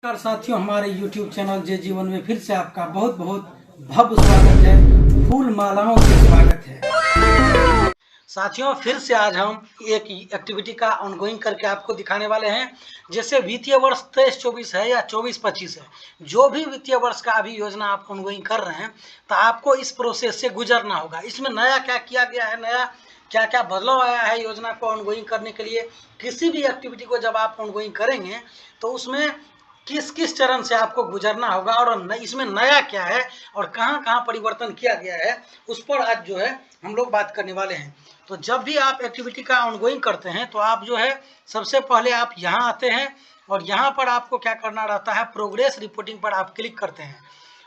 नमस्कार साथियों, हमारे YouTube चैनल जय जीवन में फिर से आपका बहुत बहुत भव्य स्वागत है। फूल मालाओं से स्वागत है। साथियों, फिर से आज हम एक एक्टिविटी का ऑनगोइंग करके आपको दिखाने वाले हैं। जैसे वित्तीय वर्ष 23-24 है या 24-25 है, जो भी वित्तीय वर्ष का अभी योजना आप ऑनगोइंग कर रहे हैं, तो आपको इस प्रोसेस से गुजरना होगा। इसमें नया क्या किया गया है, नया क्या क्या बदलाव आया है योजना को ऑनगोइंग करने के लिए। किसी भी एक्टिविटी को जब आप ऑनगोइंग करेंगे तो उसमें किस किस चरण से आपको गुजरना होगा और इसमें नया क्या है और कहाँ कहाँ परिवर्तन किया गया है, उस पर आज जो है हम लोग बात करने वाले हैं। तो जब भी आप एक्टिविटी का ऑनगोइंग करते हैं तो आप जो है सबसे पहले आप यहाँ आते हैं और यहाँ पर आपको क्या करना रहता है, प्रोग्रेस रिपोर्टिंग पर आप क्लिक करते हैं।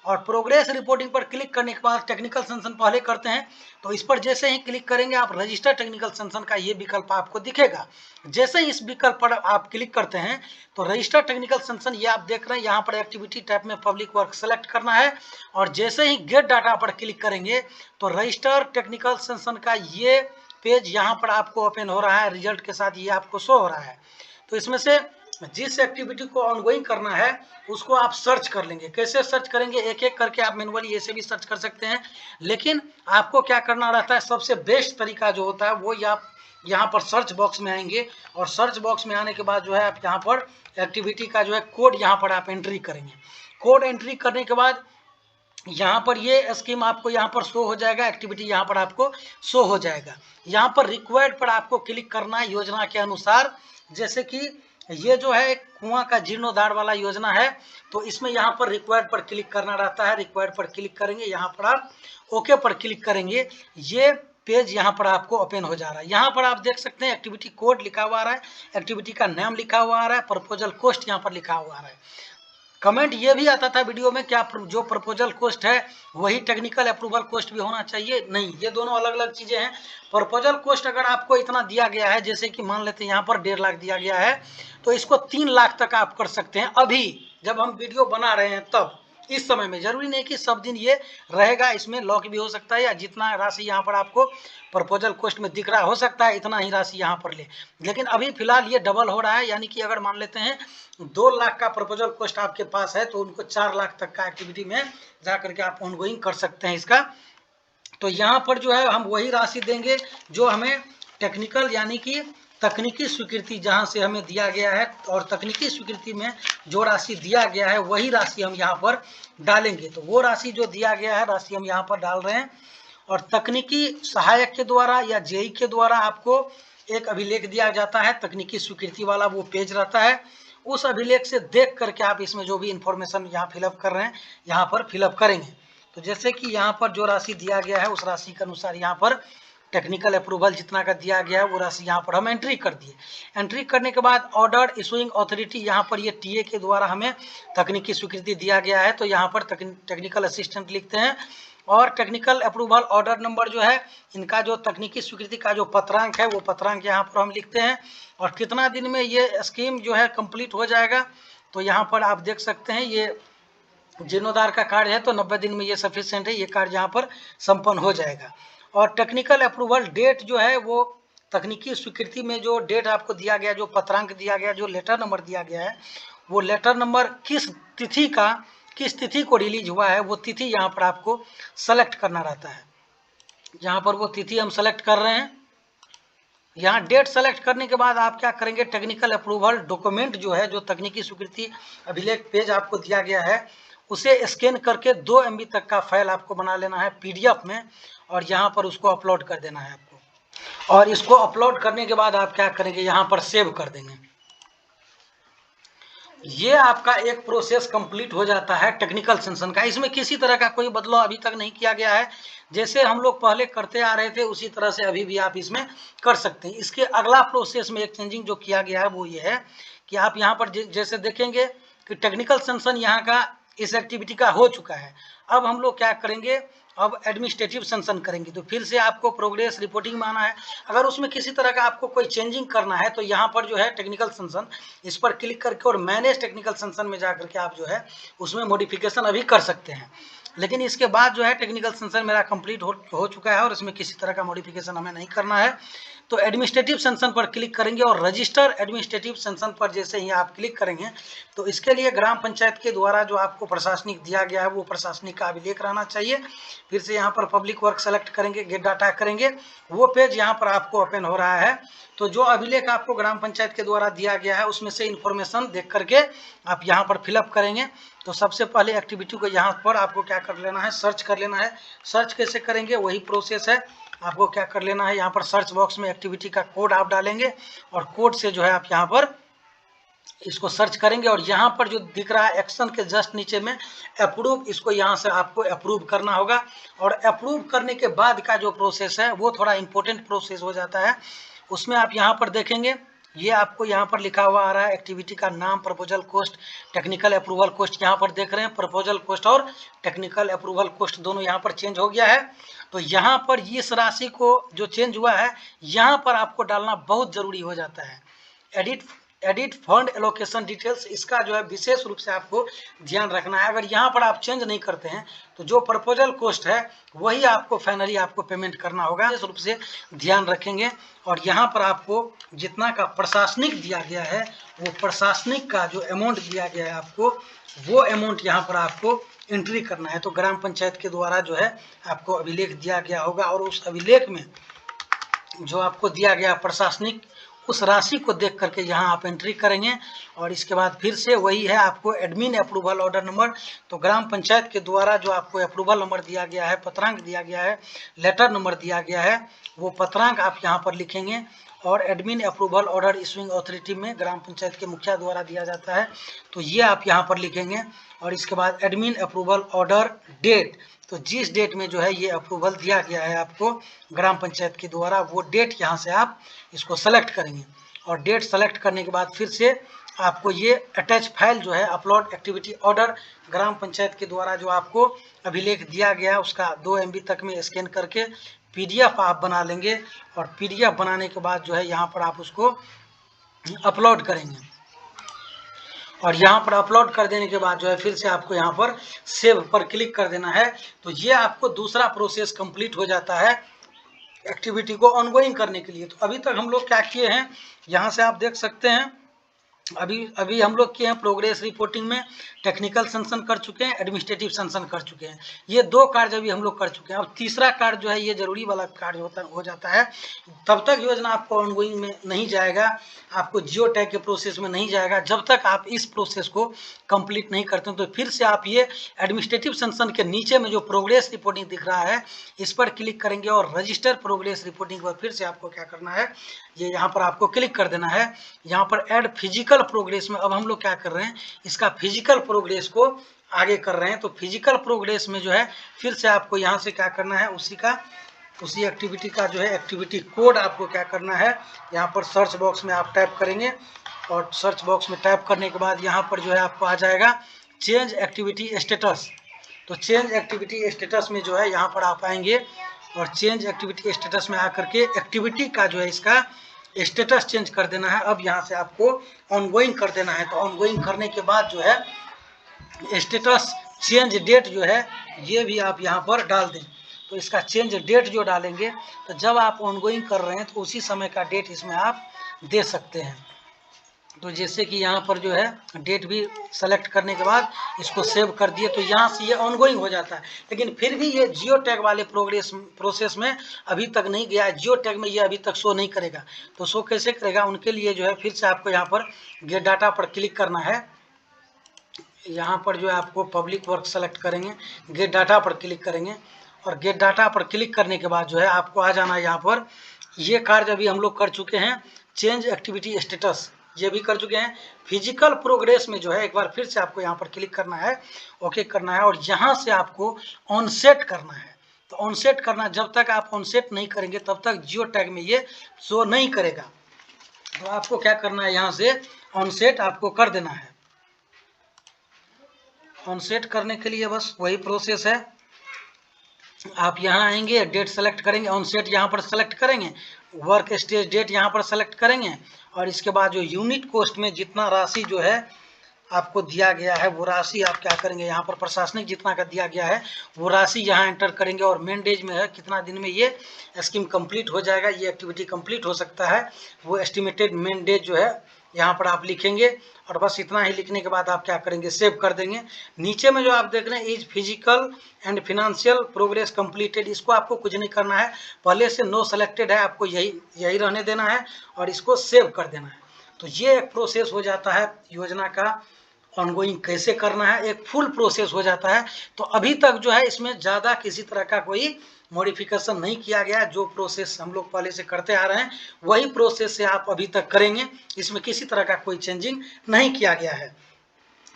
और प्रोग्रेस रिपोर्टिंग पर क्लिक करने के बाद टेक्निकल सेंशन पहले करते हैं, तो इस पर जैसे ही क्लिक करेंगे आप रजिस्टर टेक्निकल सेंशन का ये विकल्प आपको दिखेगा। जैसे ही इस विकल्प पर आप क्लिक करते हैं तो रजिस्टर टेक्निकल सेंशन ये आप देख रहे हैं, यहाँ पर एक्टिविटी टाइप में पब्लिक वर्क सेलेक्ट करना है। और जैसे ही गेट डाटा पर क्लिक करेंगे तो रजिस्टर टेक्निकल सेंशन का ये पेज यहाँ पर आपको ओपन हो रहा है, रिजल्ट के साथ ये आपको शो हो रहा है। तो इसमें से जिस एक्टिविटी को ऑनगोइंग करना है उसको आप सर्च कर लेंगे। कैसे सर्च करेंगे, एक एक करके आप मैनुअली ऐसे भी सर्च कर सकते हैं, लेकिन आपको क्या करना रहता है, सबसे बेस्ट तरीका जो होता है वो आप यहाँ पर सर्च बॉक्स में आएंगे और सर्च बॉक्स में आने के बाद जो है आप यहाँ पर एक्टिविटी का जो है कोड यहाँ पर आप एंट्री करेंगे। कोड एंट्री करने के बाद यहाँ पर ये स्कीम आपको यहाँ पर शो हो जाएगा, एक्टिविटी यहाँ पर आपको शो हो जाएगा। यहाँ पर रिक्वायर्ड पर आपको क्लिक करना है योजना के अनुसार। जैसे कि ये जो है एक कुआं का जीर्णोद्धार वाला योजना है, तो इसमें यहाँ पर रिक्वायर्ड पर क्लिक करना रहता है। रिक्वायर्ड पर क्लिक करेंगे, यहाँ पर आप ओके पर क्लिक करेंगे, ये पेज यहाँ पर आपको ओपन हो जा रहा है। यहाँ पर आप देख सकते हैं एक्टिविटी कोड लिखा हुआ आ रहा है, एक्टिविटी का नाम लिखा हुआ आ रहा है, प्रपोजल कॉस्ट यहाँ पर लिखा हुआ आ रहा है। कमेंट ये भी आता था वीडियो में, क्या जो प्रपोजल कॉस्ट है वही टेक्निकल अप्रूवल कॉस्ट भी होना चाहिए? नहीं, ये दोनों अलग अलग चीज़ें हैं। प्रपोजल कॉस्ट अगर आपको इतना दिया गया है, जैसे कि मान लेते हैं यहाँ पर 1.5 लाख दिया गया है, तो इसको 3 लाख तक आप कर सकते हैं। अभी जब हम वीडियो बना रहे हैं तब, इस समय में जरूरी नहीं कि सब दिन ये रहेगा, इसमें लॉक भी हो सकता है, या जितना राशि यहाँ पर आपको प्रपोजल कॉस्ट में दिख रहा हो सकता है इतना ही राशि यहाँ पर ले। लेकिन अभी फिलहाल ये डबल हो रहा है, यानी कि अगर मान लेते हैं 2 लाख का प्रपोजल कॉस्ट आपके पास है तो उनको 4 लाख तक का एक्टिविटी में जा करके आप ऑनगोइंग कर सकते हैं इसका। तो यहाँ पर जो है हम वही राशि देंगे जो हमें टेक्निकल यानी कि तकनीकी स्वीकृति जहाँ से हमें दिया गया है, और तकनीकी स्वीकृति में जो राशि दिया गया है वही राशि हम यहाँ पर डालेंगे। तो वो राशि जो दिया गया है राशि हम यहाँ पर डाल रहे हैं। और तकनीकी सहायक के द्वारा या जेई के द्वारा आपको एक अभिलेख दिया जाता है, तकनीकी स्वीकृति वाला वो पेज रहता है। उस अभिलेख से देख करके आप इसमें जो भी इंफॉर्मेशन यहाँ फिलअप कर रहे हैं यहाँ पर फिलअप करेंगे। तो जैसे कि यहाँ पर जो राशि दिया गया है उस राशि के अनुसार यहाँ पर टेक्निकल अप्रूवल जितना का दिया गया है वो राशि यहाँ पर हम एंट्री कर दिए। एंट्री करने के बाद ऑर्डर इशूइंग अथॉरिटी, यहाँ पर ये टीए के द्वारा हमें तकनीकी स्वीकृति दिया गया है, तो यहाँ पर टेक्निकल असिस्टेंट लिखते हैं। और टेक्निकल अप्रूवल ऑर्डर नंबर जो है, इनका जो तकनीकी स्वीकृति का जो पत्रांक है वो पत्रांक यहाँ पर हम लिखते हैं। और कितना दिन में ये स्कीम जो है कंप्लीट हो जाएगा, तो यहाँ पर आप देख सकते हैं ये जीर्णोद्धार का कार्य है तो 90 दिन में ये सफिशिएंट है, ये कार्य यहाँ पर संपन्न हो जाएगा। और टेक्निकल अप्रूवल डेट जो है वो तकनीकी स्वीकृति में जो डेट आपको दिया गया, जो पत्रांक दिया गया, जो लेटर नंबर दिया गया है, वो लेटर नंबर किस तिथि को रिलीज हुआ है वो तिथि यहाँ पर आपको सेलेक्ट करना रहता है। यहाँ पर वो तिथि हम सेलेक्ट कर रहे हैं। यहाँ डेट सेलेक्ट करने के बाद आप क्या करेंगे, टेक्निकल अप्रूवल डॉक्यूमेंट जो है, जो तकनीकी स्वीकृति अभिलेख पेज आपको दिया गया है, उसे स्कैन करके 2 MB तक का फाइल आपको बना लेना है PDF में, और यहाँ पर उसको अपलोड कर देना है आपको। और इसको अपलोड करने के बाद आप क्या करेंगे, यहाँ पर सेव कर देंगे। ये आपका एक प्रोसेस कंप्लीट हो जाता है टेक्निकल सेंशन का। इसमें किसी तरह का कोई बदलाव अभी तक नहीं किया गया है, जैसे हम लोग पहले करते आ रहे थे उसी तरह से अभी भी आप इसमें कर सकते हैं। इसके अगला प्रोसेस में एक चेंजिंग जो किया गया है वो ये है कि आप यहाँ पर जैसे देखेंगे कि टेक्निकल सेंशन यहाँ का इस एक्टिविटी का हो चुका है। अब हम लोग क्या करेंगे, अब एडमिनिस्ट्रेटिव सेंशन करेंगे, तो फिर से आपको प्रोग्रेस रिपोर्टिंग में आना है। अगर उसमें किसी तरह का आपको कोई चेंजिंग करना है तो यहाँ पर जो है टेक्निकल सेंशन, इस पर क्लिक करके और मैनेज टेक्निकल सेंशन में जाकर के आप जो है उसमें मॉडिफिकेशन अभी कर सकते हैं। लेकिन इसके बाद जो है टेक्निकल सेंशन मेरा कंप्लीट हो चुका है और इसमें किसी तरह का मॉडिफिकेशन हमें नहीं करना है। तो एडमिनिस्ट्रेटिव सेंक्शन पर क्लिक करेंगे और रजिस्टर एडमिनिस्ट्रेटिव सेंक्शन पर जैसे ही आप क्लिक करेंगे तो इसके लिए ग्राम पंचायत के द्वारा जो आपको प्रशासनिक दिया गया है वो प्रशासनिक का अभिलेख रहना चाहिए। फिर से यहाँ पर पब्लिक वर्क सेलेक्ट करेंगे, गेट डाटा करेंगे, वो पेज यहाँ पर आपको ओपन हो रहा है। तो जो अभिलेख आपको ग्राम पंचायत के द्वारा दिया गया है उसमें से इन्फॉर्मेशन देख करके आप यहाँ पर फिलअप करेंगे। तो सबसे पहले एक्टिविटी को यहाँ पर आपको क्या कर लेना है, सर्च कर लेना है। सर्च कैसे करेंगे वही प्रोसेस है। आपको क्या कर लेना है, यहाँ पर सर्च बॉक्स में एक्टिविटी का कोड आप डालेंगे और कोड से जो है आप यहाँ पर इसको सर्च करेंगे और यहाँ पर जो दिख रहा है एक्शन के जस्ट नीचे में अप्रूव, इसको यहाँ से आपको अप्रूव करना होगा। और अप्रूव करने के बाद का जो प्रोसेस है वो थोड़ा इंपॉर्टेंट प्रोसेस हो जाता है। उसमें आप यहाँ पर देखेंगे ये आपको यहाँ पर लिखा हुआ आ रहा है एक्टिविटी का नाम, proposal cost, technical approval cost. यहाँ पर देख रहे हैं प्रपोजल कॉस्ट और टेक्निकल अप्रूवल कॉस्ट दोनों यहाँ पर चेंज हो गया है। तो यहाँ पर इस राशि को जो चेंज हुआ है यहाँ पर आपको डालना बहुत ज़रूरी हो जाता है। एडिट फंड एलोकेशन डिटेल्स, इसका जो है विशेष रूप से आपको ध्यान रखना है। अगर यहाँ पर आप चेंज नहीं करते हैं तो जो प्रपोजल कॉस्ट है वही आपको फाइनली आपको पेमेंट करना होगा, विशेष रूप से ध्यान रखेंगे। और यहाँ पर आपको जितना का प्रशासनिक दिया गया है वो प्रशासनिक का जो अमाउंट दिया गया है आपको वो अमाउंट यहाँ पर आपको एंट्री करना है। तो ग्राम पंचायत के द्वारा जो है आपको अभिलेख दिया गया होगा और उस अभिलेख में जो आपको दिया गया प्रशासनिक उस राशि को देख करके यहाँ आप एंट्री करेंगे। और इसके बाद फिर से वही है आपको एडमिन अप्रूवल ऑर्डर नंबर। तो ग्राम पंचायत के द्वारा जो आपको अप्रूवल नंबर दिया गया है, पत्रांक दिया गया है, लेटर नंबर दिया गया है, वो पत्रांक आप यहाँ पर लिखेंगे। और admin approval order issuing authority में ग्राम पंचायत के मुखिया द्वारा दिया जाता है, तो ये आप यहाँ पर लिखेंगे। और इसके बाद एडमिन अप्रूवल ऑर्डर डेट, तो जिस डेट में जो है ये अप्रूवल दिया गया है आपको ग्राम पंचायत के द्वारा वो डेट यहाँ से आप इसको सेलेक्ट करेंगे। और डेट सेलेक्ट करने के बाद फिर से आपको ये अटैच फाइल जो है अपलोड एक्टिविटी ऑर्डर ग्राम पंचायत के द्वारा जो आपको अभिलेख दिया गया है उसका 2 MB तक में स्कैन करके PDF आप बना लेंगे। और PDF बनाने के बाद जो है यहाँ पर आप उसको अपलोड करेंगे। और यहाँ पर अपलोड कर देने के बाद जो है फिर से आपको यहाँ पर सेव पर क्लिक कर देना है। तो ये आपको दूसरा प्रोसेस कंप्लीट हो जाता है एक्टिविटी को ऑनगोइंग करने के लिए। तो अभी तक हम लोग क्या किए हैं यहाँ से आप देख सकते हैं, अभी हम लोग किए हैं प्रोग्रेस रिपोर्टिंग में टेक्निकल सेंक्शन कर चुके हैं, एडमिनिस्ट्रेटिव सेंक्शन कर चुके हैं। ये 2 कार्य अभी हम लोग कर चुके हैं। अब तीसरा कार्य जो है ये जरूरी वाला कार्य हो जाता है। तब तक योजना आपको ऑनगोइंग में नहीं जाएगा, आपको जियो टैग के प्रोसेस में नहीं जाएगा जब तक आप इस प्रोसेस को कंप्लीट नहीं करते। तो फिर से आप ये एडमिनिस्ट्रेटिव सेंक्शन के नीचे में जो प्रोग्रेस रिपोर्टिंग दिख रहा है इस पर क्लिक करेंगे और रजिस्टर प्रोग्रेस रिपोर्टिंग पर फिर से आपको क्या करना है, ये यहाँ पर आपको क्लिक कर देना है। यहाँ पर ऐड फिजिकल प्रोग्रेस में अब हम लोग क्या कर रहे हैं, इसका फिजिकल प्रोग्रेस को आगे कर रहे हैं। तो फिजिकल प्रोग्रेस में जो है फिर से आपको यहाँ से क्या करना है, उसी एक्टिविटी का जो है एक्टिविटी कोड आपको क्या करना है, यहाँ पर सर्च बॉक्स में आप टाइप करेंगे। और सर्च बॉक्स में टाइप करने के बाद यहाँ पर जो है आपको आ जाएगा चेंज एक्टिविटी स्टेटस। तो चेंज एक्टिविटी स्टेटस में जो है यहाँ पर आप आएंगे और चेंज एक्टिविटी स्टेटस में आकर के एक्टिविटी का जो है इसका स्टेटस चेंज कर देना है। अब यहाँ से आपको ऑनगोइंग कर देना है। तो ऑनगोइंग करने के बाद जो है स्टेटस चेंज डेट जो है ये भी आप यहाँ पर डाल दें। तो इसका चेंज डेट जो डालेंगे तो जब आप ऑनगोइंग कर रहे हैं तो उसी समय का डेट इसमें आप दे सकते हैं। तो जैसे कि यहाँ पर जो है डेट भी सेलेक्ट करने के बाद इसको सेव कर दिए तो यहाँ से ये ऑनगोइंग हो जाता है। लेकिन फिर भी ये जियो टैग वाले प्रोसेस में अभी तक नहीं गया। जियो टैग में ये अभी तक शो नहीं करेगा। तो शो कैसे करेगा, उनके लिए जो है फिर से आपको यहाँ पर गेट डाटा पर क्लिक करना है। यहाँ पर जो है आपको पब्लिक वर्क सेलेक्ट करेंगे, गेट डाटा पर क्लिक करेंगे और गेट डाटा पर क्लिक करने के बाद जो है आपको आ जाना है यहाँ पर। ये कार्य अभी हम लोग कर चुके हैं, चेंज एक्टिविटी स्टेटस ये भी कर चुके हैं। फिजिकल प्रोग्रेस में जो है एक बार फिर से आपको यहाँ पर क्लिक करना है, ओके करना है और यहाँ से आपको ऑनसेट करना है। तो ऑनसेट करना, जब तक आप ऑनसेट नहीं करेंगे तब तक जियो टैग में ये शो नहीं करेगा। तो आपको क्या करना है, यहाँ से ऑनसेट आपको कर देना है। ऑनसेट करने के लिए बस वही प्रोसेस है, आप यहाँ आएंगे, डेट सेलेक्ट करेंगे, ऑनसेट यहाँ पर सेलेक्ट करेंगे, वर्क स्टेज डेट यहाँ पर सेलेक्ट करेंगे और इसके बाद जो यूनिट कॉस्ट में जितना राशि जो है आपको दिया गया है वो राशि आप क्या करेंगे, यहाँ पर प्रशासनिक जितना का दिया गया है वो राशि यहाँ एंटर करेंगे। और मेन डेज में है कितना दिन में ये स्कीम कंप्लीट हो जाएगा, ये एक्टिविटी कंप्लीट हो सकता है, वो एस्टिमेटेड मेन डेज जो है यहाँ पर आप लिखेंगे। और बस इतना ही लिखने के बाद आप क्या करेंगे, सेव कर देंगे। नीचे में जो आप देख रहे हैं is physical and financial progress completed, इसको आपको कुछ नहीं करना है, पहले से नो सेलेक्टेड है, आपको यही रहने देना है और इसको सेव कर देना है। तो ये एक प्रोसेस हो जाता है योजना का ऑनगोइंग कैसे करना है, एक फुल प्रोसेस हो जाता है। तो अभी तक जो है इसमें ज़्यादा किसी तरह का कोई मॉडिफिकेशन नहीं किया गया है, जो प्रोसेस हम लोग पहले से करते आ रहे हैं वही प्रोसेस से आप अभी तक करेंगे, इसमें किसी तरह का कोई चेंजिंग नहीं किया गया है।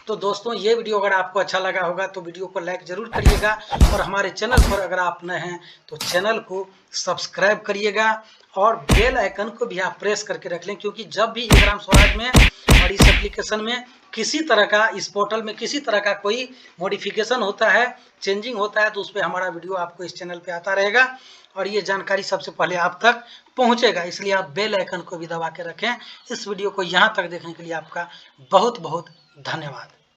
तो दोस्तों ये वीडियो अगर आपको अच्छा लगा होगा तो वीडियो को लाइक जरूर करिएगा, और हमारे चैनल पर अगर आप नए हैं तो चैनल को सब्सक्राइब करिएगा और बेल आइकन को भी आप प्रेस करके रख लें, क्योंकि जब भी ई ग्राम स्वराज में और इस एप्लीकेशन में किसी तरह का, इस पोर्टल में किसी तरह का कोई मॉडिफिकेशन होता है, चेंजिंग होता है, तो उस पर हमारा वीडियो आपको इस चैनल पे आता रहेगा और ये जानकारी सबसे पहले आप तक पहुंचेगा। इसलिए आप बेल आइकन को भी दबा के रखें। इस वीडियो को यहाँ तक देखने के लिए आपका बहुत बहुत धन्यवाद।